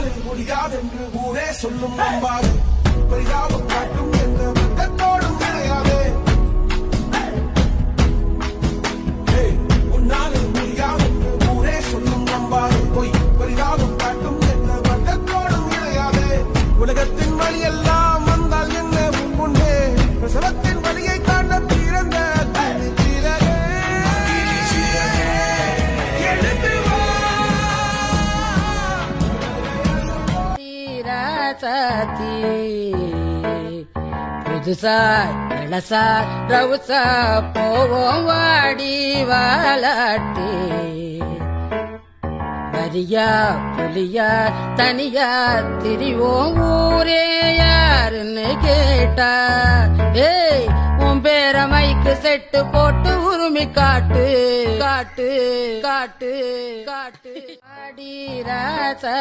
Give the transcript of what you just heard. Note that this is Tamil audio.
உன்னால் முடியாதென்று ஊரே சொல்லும் நம்பாது பரிதாபம் காட்டும் எந்த வட்டத்தோடும் கிடையாது உன்னால் முடியாதென்று ஊரே சொல்லும் நம்பாது பொய் பரிதாபம் காட்டும் எந்த வட்டத்தோடும் கிடையாது உலகத்தின் வழி எல்லாம் வந்தால் என்ன முன்னே பிரசவத்தின் வழியை தாண்ட பிறந்த புதுசா இளசா ரவுசா போவோம் வாடி வாலாட்டி வரியா புலியா தனியா திரிவோம் ஊரே யாருன்னு கேட்டா ஏய் உன் பேர மைக்கு செட்டு போட்டு உரிமை காட்டு காட்டு காட்டு காட்டு அடி ராசா